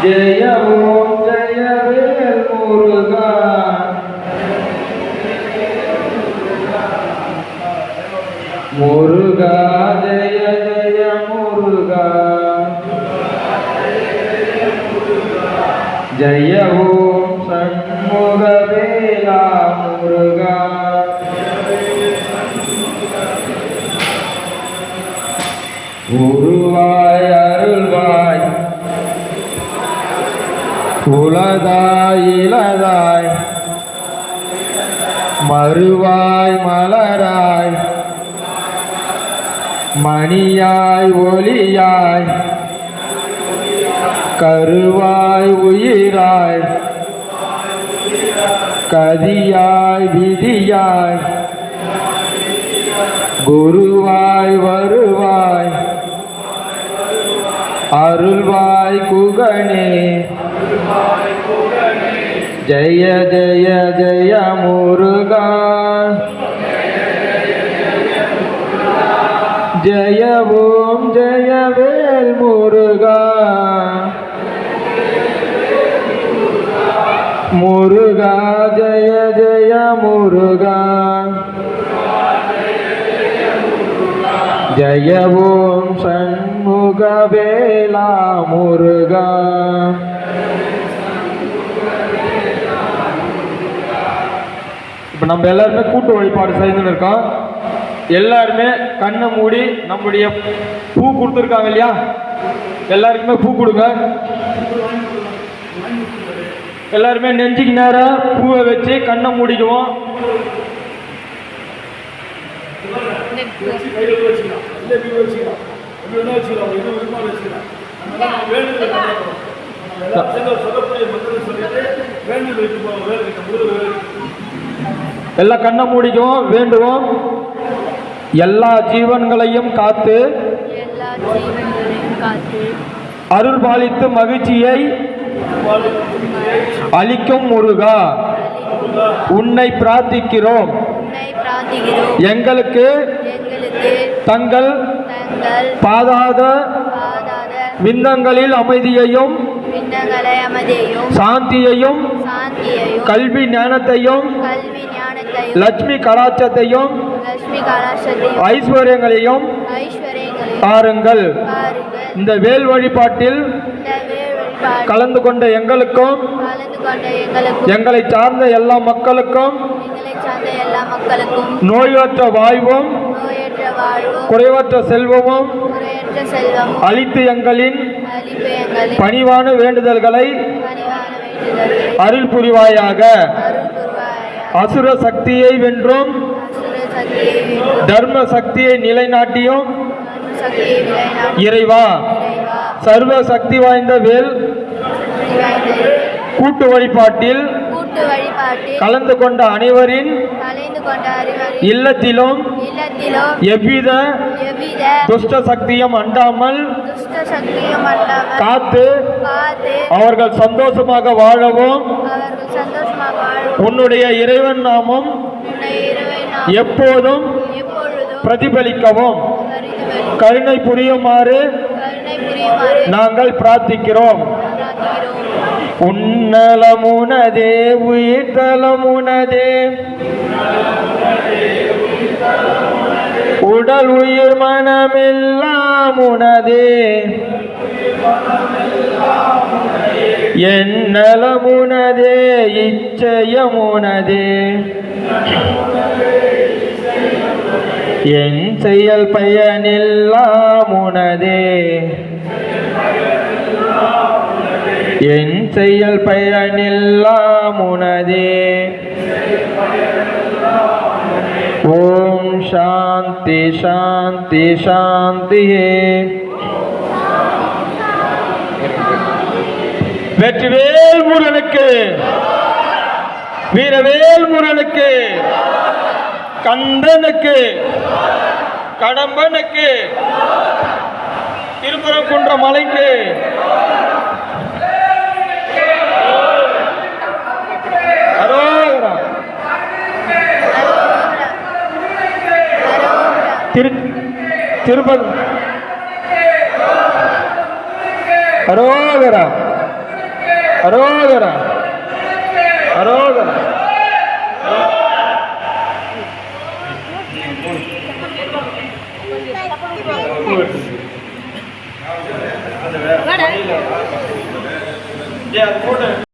ஜெய ஓம் ஜெயவேல் முருகா முருகா ஜெய ஜெய முருகா ஜெய ஓம் சண்முகவேலா முருகா உருவாய் அருள்வாய் உலதாய் இலதாய் மறுவாய் மலராய் மணியாய் ஒளியாய் கருவாய் உயிராய் கதியாய் விதியாய் குருவாய் வருவாய் அருள்வாய் குகனே ஜெய ஜெய ஜெய முருகா ஜெய ஓம் ஜெயவேல் முருகா முருகா ஜெய ஜெய முருகா ஜெய ஓம் சண்முகவேலா முருகா. இப்போ நம்ம எல்லாருமே கூட்டு வழிபாடு செய்துன்னு இருக்கோம். எல்லாருமே கண்ணை மூடி நம்முடைய பூ கொடுத்துருக்காங்க இல்லையா, எல்லாருக்குமே பூ கொடுங்க. எல்லாருமே நெஞ்சுக்கு நேரம் பூவை வச்சு கண்ணை மூடிக்குவோம். எல்லாம் கண்ணை மூடிக்குவோம். வேண்டுவோம் எல்லா ஜீவன்களையும் காத்து அருள் பாலித்து மகிழ்ச்சியை அளிக்கும் முருகா உன்னை பிரார்த்திக்கிறோம். எங்களுக்கு தங்கள் பாதாத விந்தங்களில் அமைதியையும் சாந்தியையும் கல்வி ஞானத்தையும் லட்சுமி கடாட்சத்தையும் ஐஸ்வர்யங்களையும் பாருங்கள். இந்த வேல் வழிபாட்டில் கலந்து கொண்ட எங்களுக்கும் எங்களை சார்ந்த எல்லா மக்களுக்கும் நோயற்ற வாழ்வும் குறைவற்ற செல்வமும் அளித்து எங்களின் பணிவான வேண்டுதல்களை அருள் புரிவாயாக. அசுர சக்தியை வென்றும் தர்ம சக்தியை நிலைநாட்டியும் இறைவா சர்வ சக்தி வாய்ந்த வேல் கூட்டு வழிபாட்டில் கலந்து கொண்ட அனைவரின் இல்லத்திலும் எவ்வித துஷ்ட சக்தியும் அண்டாமல் காத்து அவர்கள் சந்தோஷமாக வாழவும் உன்னுடைய இறைவன் நாமம் எப்போதும் பிரதிபலிக்கவும் கருணை புரியுமாறு நாங்கள் பிரார்த்திக்கிறோம். உன்னலமுனதே உயிர்த்தலமுனதே உடல் உயிர் மனமெல்லாம் உனதே என்னலமுனதே இச்சயமுனதே என் செயல் பயனெல்லாம் உனதே என் செயல் பயனெல்லாம் உனதே. ஓம் சாந்தி சாந்தி சாந்தியே. வெற்றிவேல் முருகனுக்கு, வீரவேல் முருகனுக்கு, கந்தனுக்கு, கடம்பனுக்கு, திருப்பரங்குன்ற மலைக்கு திருப்பதி அரோகரா. அரோகரா அரோகரா.